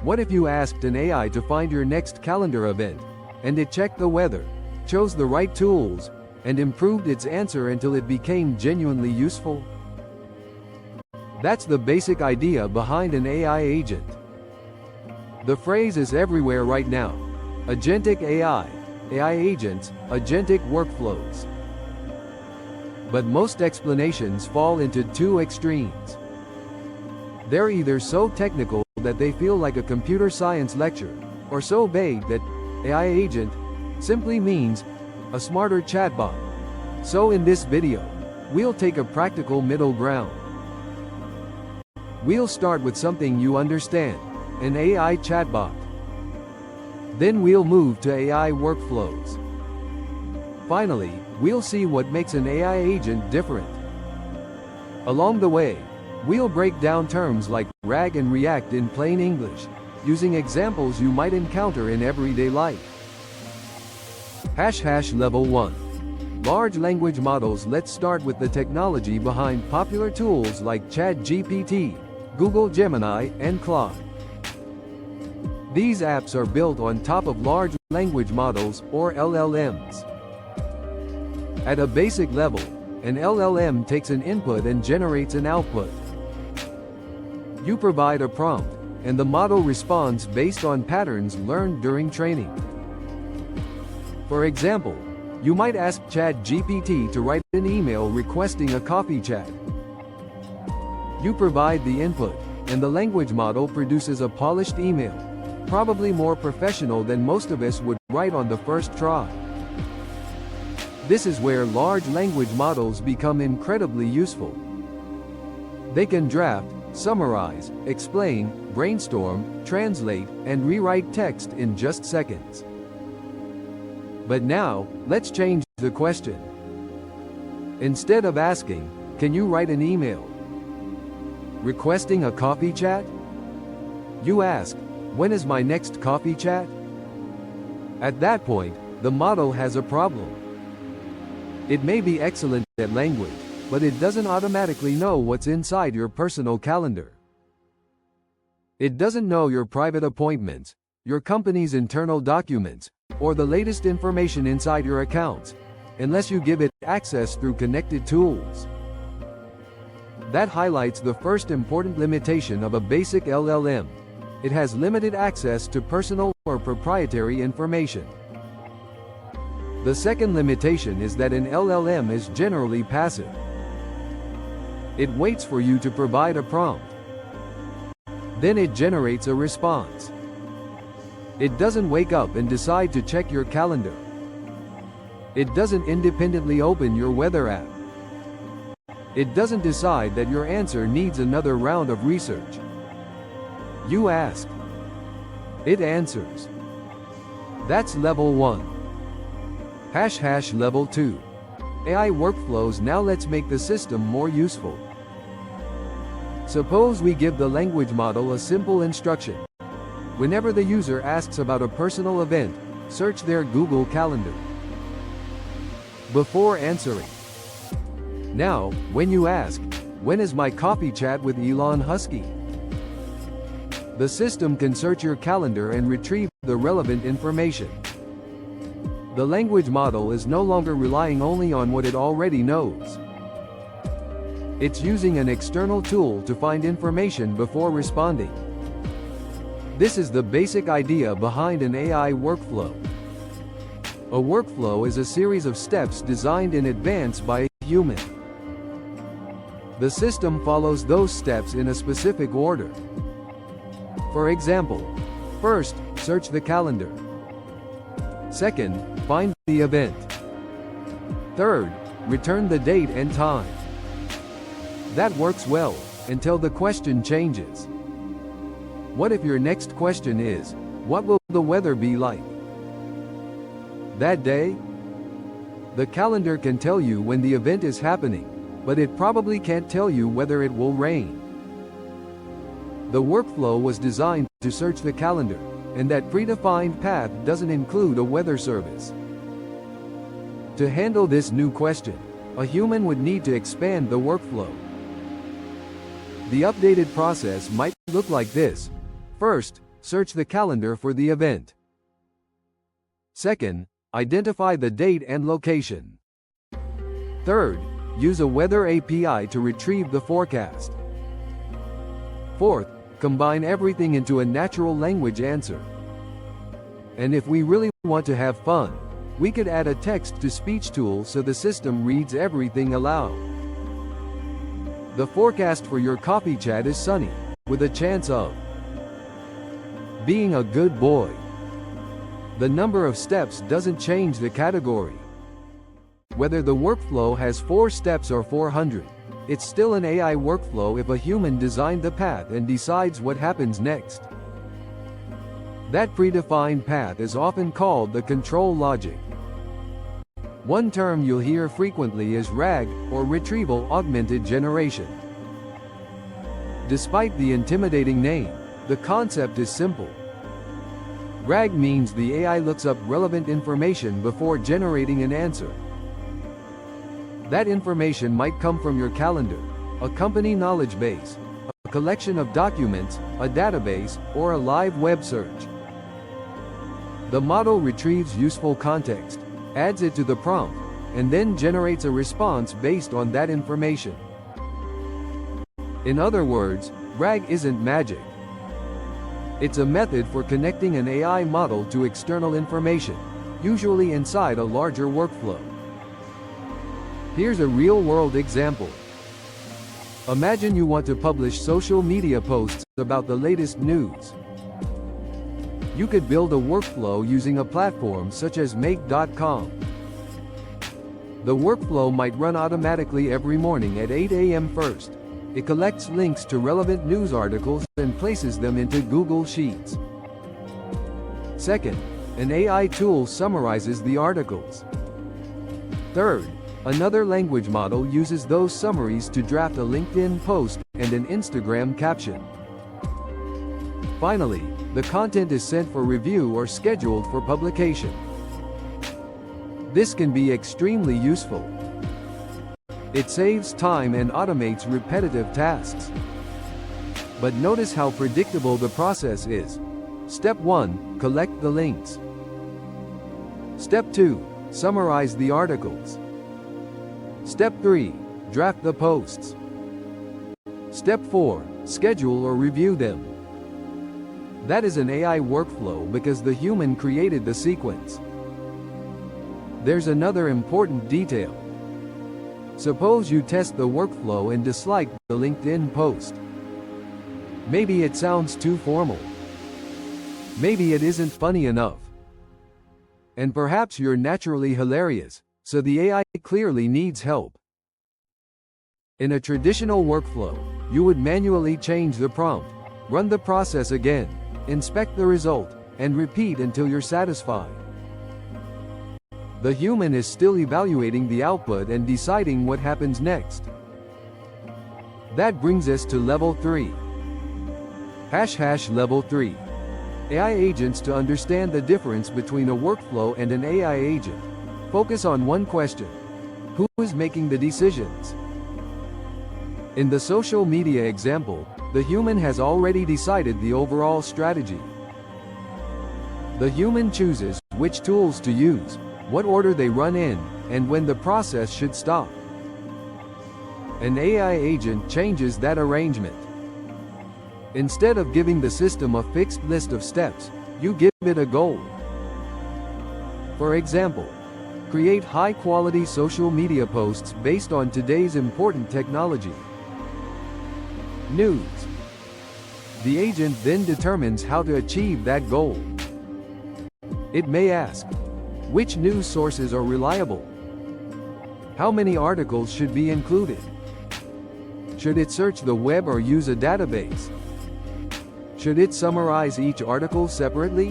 What if you asked an AI to find your next calendar event, and it checked the weather, chose the right tools, and improved its answer until it became genuinely useful? That's the basic idea behind an AI agent. The phrase is everywhere right now. Agentic AI, AI agents, agentic workflows. But most explanations fall into two extremes. They're either so technical that they feel like a computer science lecture, or so vague that AI agent simply means a smarter chatbot. So in this video, we'll take a practical middle ground. We'll start with something you understand, an AI chatbot. Then we'll move to AI workflows. Finally, we'll see what makes an AI agent different. Along the way, we'll break down terms like RAG and ReAct in plain English, using examples you might encounter in everyday life. Level 1. Large language models. Let's start with the technology behind popular tools like ChatGPT, Google Gemini, and Claude. These apps are built on top of large language models, or LLMs. At a basic level, an LLM takes an input and generates an output. You provide a prompt, and the model responds based on patterns learned during training. For example, you might ask ChatGPT to write an email requesting a coffee chat. You provide the input, and the language model produces a polished email, probably more professional than most of us would write on the first try. This is where large language models become incredibly useful. They can draft, summarize, explain, brainstorm, translate, and rewrite text in just seconds. But now, let's change the question. Instead of asking, "Can you write an email?" requesting a coffee chat, you ask, "When is my next coffee chat?" At that point, the model has a problem. It may be excellent at language, but it doesn't automatically know what's inside your personal calendar. It doesn't know your private appointments, your company's internal documents, or the latest information inside your accounts, unless you give it access through connected tools. That highlights the first important limitation of a basic LLM. It has limited access to personal or proprietary information. The second limitation is that an LLM is generally passive. It waits for you to provide a prompt. Then it generates a response. It doesn't wake up and decide to check your calendar. It doesn't independently open your weather app. It doesn't decide that your answer needs another round of research. You ask. It answers. That's level 1. Level 2. AI workflows. Now let's make the system more useful. Suppose we give the language model a simple instruction. Whenever the user asks about a personal event, search their Google Calendar before answering. Now, when you ask, "When is my coffee chat with Elon Husky?" the system can search your calendar and retrieve the relevant information. The language model is no longer relying only on what it already knows. It's using an external tool to find information before responding. This is the basic idea behind an AI workflow. A workflow is a series of steps designed in advance by a human. The system follows those steps in a specific order. For example, first, search the calendar. Second, find the event. Third, return the date and time. That works well, until the question changes. What if your next question is, "What will the weather be like that day?" The calendar can tell you when the event is happening, but it probably can't tell you whether it will rain. The workflow was designed to search the calendar, and that predefined path doesn't include a weather service. To handle this new question, a human would need to expand the workflow. The updated process might look like this. First, search the calendar for the event. Second, identify the date and location. Third, use a weather API to retrieve the forecast. Fourth, combine everything into a natural language answer. And if we really want to have fun, we could add a text-to-speech tool so the system reads everything aloud. The forecast for your coffee chat is sunny, with a chance of being a good boy. The number of steps doesn't change the category. Whether the workflow has 4 steps or 400, it's still an AI workflow if a human designed the path and decides what happens next. That predefined path is often called the control logic. One term you'll hear frequently is RAG, or retrieval augmented generation. Despite the intimidating name, the concept is simple. RAG means the AI looks up relevant information before generating an answer. That information might come from your calendar, a company knowledge base, a collection of documents, a database, or a live web search. The model retrieves useful context, adds it to the prompt, and then generates a response based on that information. In other words, RAG isn't magic. It's a method for connecting an AI model to external information, usually inside a larger workflow. Here's a real-world example. Imagine you want to publish social media posts about the latest news. You could build a workflow using a platform such as make.com. The workflow might run automatically every morning at 8 a.m. first. It collects links to relevant news articles and places them into Google Sheets. Second, an AI tool summarizes the articles. Third, another language model uses those summaries to draft a LinkedIn post and an Instagram caption. Finally, the content is sent for review or scheduled for publication. This can be extremely useful. It saves time and automates repetitive tasks. But notice how predictable the process is. Step 1, collect the links. Step 2, summarize the articles. Step 3, draft the posts. Step 4, schedule or review them. That is an AI workflow because the human created the sequence. There's another important detail. Suppose you test the workflow and dislike the LinkedIn post. Maybe it sounds too formal. Maybe it isn't funny enough. And perhaps you're naturally hilarious, so the AI clearly needs help. In a traditional workflow, you would manually change the prompt, run the process again, inspect the result, and repeat until you're satisfied. The human is still evaluating the output and deciding what happens next. That brings us to level 3. Level 3. AI agents. To understand the difference between a workflow and an AI agent, focus on one question: who is making the decisions? In the social media example, the human has already decided the overall strategy. The human chooses which tools to use, what order they run in, and when the process should stop. An AI agent changes that arrangement. Instead of giving the system a fixed list of steps, you give it a goal. For example, create high-quality social media posts based on today's important technology. News. The agent then determines how to achieve that goal. It may ask, which news sources are reliable? How many articles should be included? Should it search the web or use a database? Should it summarize each article separately?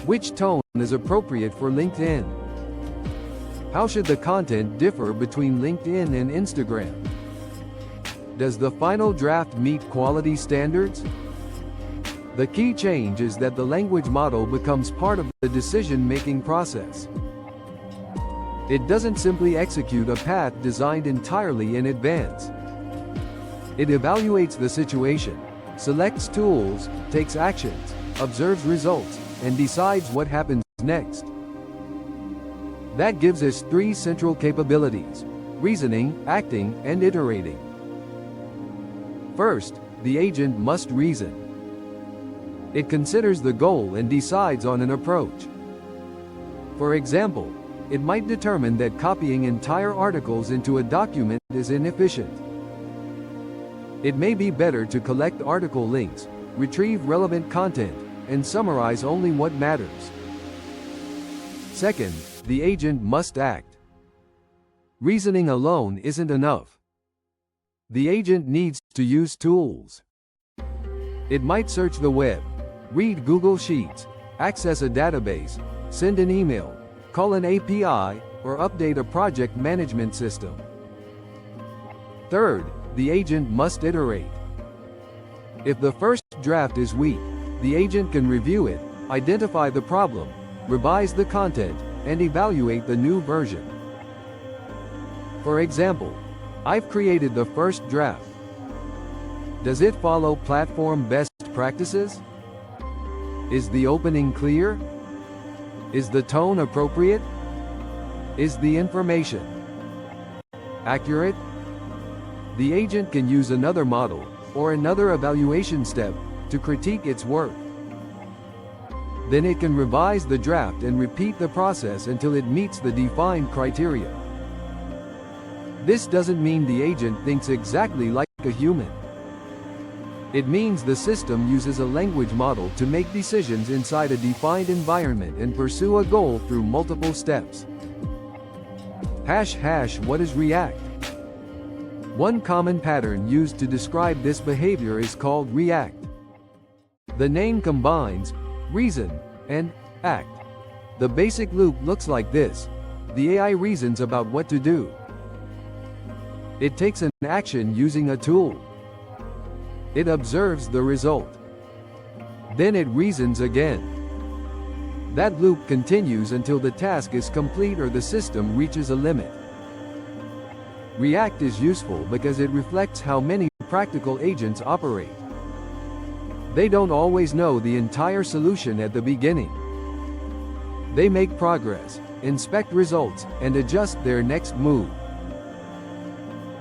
Which tone is appropriate for LinkedIn? How should the content differ between LinkedIn and Instagram? Does the final draft meet quality standards? The key change is that the language model becomes part of the decision-making process. It doesn't simply execute a path designed entirely in advance. It evaluates the situation, selects tools, takes actions, observes results, and decides what happens next. That gives us three central capabilities: reasoning, acting, and iterating. First, the agent must reason. It considers the goal and decides on an approach. For example, it might determine that copying entire articles into a document is inefficient. It may be better to collect article links, retrieve relevant content, and summarize only what matters. Second, the agent must act. Reasoning alone isn't enough. The agent needs to use tools. It might search the web, read Google Sheets, access a database, send an email, call an API, or update a project management system. Third, the agent must iterate. If the first draft is weak, the agent can review it, identify the problem, revise the content, and evaluate the new version. For example, I've created the first draft. Does it follow platform best practices? Is the opening clear? Is the tone appropriate? Is the information accurate? The agent can use another model, or another evaluation step, to critique its work. Then it can revise the draft and repeat the process until it meets the defined criteria. This doesn't mean the agent thinks exactly like a human. It means the system uses a language model to make decisions inside a defined environment and pursue a goal through multiple steps. What is ReAct? One common pattern used to describe this behavior is called ReAct. The name combines reason and act. The basic loop looks like this. The AI reasons about what to do. It takes an action using a tool. It observes the result. Then it reasons again. That loop continues until the task is complete or the system reaches a limit. ReAct is useful because it reflects how many practical agents operate. They don't always know the entire solution at the beginning. They make progress, inspect results, and adjust their next move.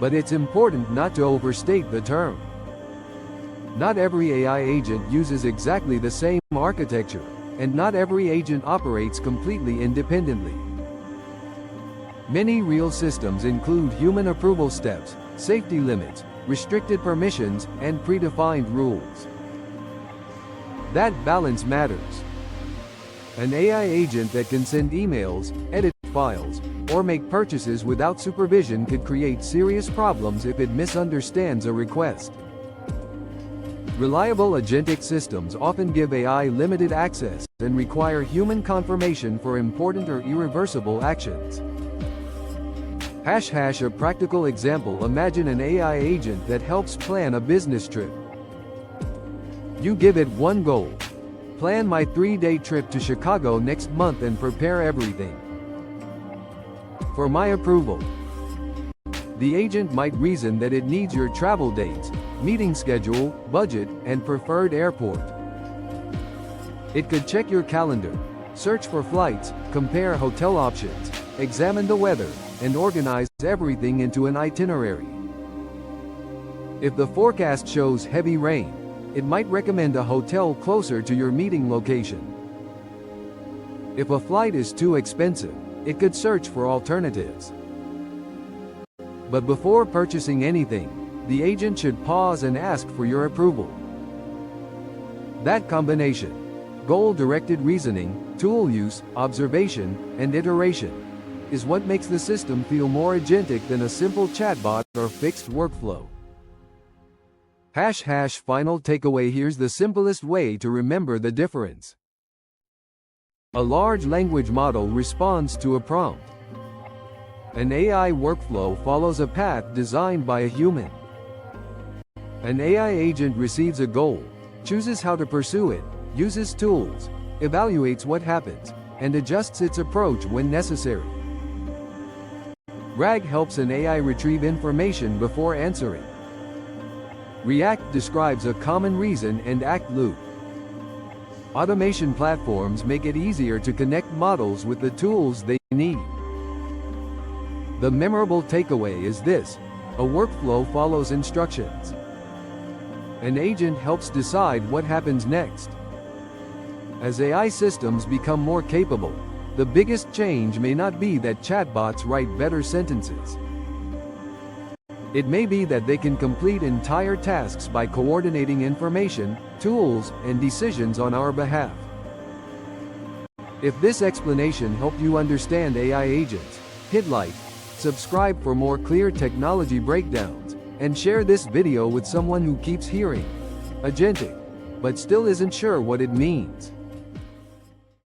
But it's important not to overstate the term. Not every AI agent uses exactly the same architecture, and not every agent operates completely independently. Many real systems include human approval steps, safety limits, restricted permissions, and predefined rules. That balance matters. An AI agent that can send emails, edit files, or make purchases without supervision could create serious problems if it misunderstands a request. Reliable agentic systems often give AI limited access and require human confirmation for important or irreversible actions. A practical example: imagine an AI agent that helps plan a business trip. You give it one goal: plan my 3-day trip to Chicago next month and prepare everything for my approval. The agent might reason that it needs your travel dates, meeting schedule, budget, and preferred airport. It could check your calendar, search for flights, compare hotel options, examine the weather, and organize everything into an itinerary. If the forecast shows heavy rain, it might recommend a hotel closer to your meeting location. If a flight is too expensive, it could search for alternatives. But before purchasing anything, the agent should pause and ask for your approval. That combination, goal-directed reasoning, tool use, observation, and iteration, is what makes the system feel more agentic than a simple chatbot or fixed workflow. Final takeaway: here's the simplest way to remember the difference. A large language model responds to a prompt. An AI workflow follows a path designed by a human. An AI agent receives a goal, chooses how to pursue it, uses tools, evaluates what happens, and adjusts its approach when necessary. RAG helps an AI retrieve information before answering. ReAct describes a common reason and act loop. Automation platforms make it easier to connect models with the tools they need. The memorable takeaway is this: a workflow follows instructions. An agent helps decide what happens next. As AI systems become more capable, the biggest change may not be that chatbots write better sentences. It may be that they can complete entire tasks by coordinating information, tools, and decisions on our behalf. If this explanation helped you understand AI agents, hit like, subscribe for more clear technology breakdowns, and share this video with someone who keeps hearing agentic, but still isn't sure what it means.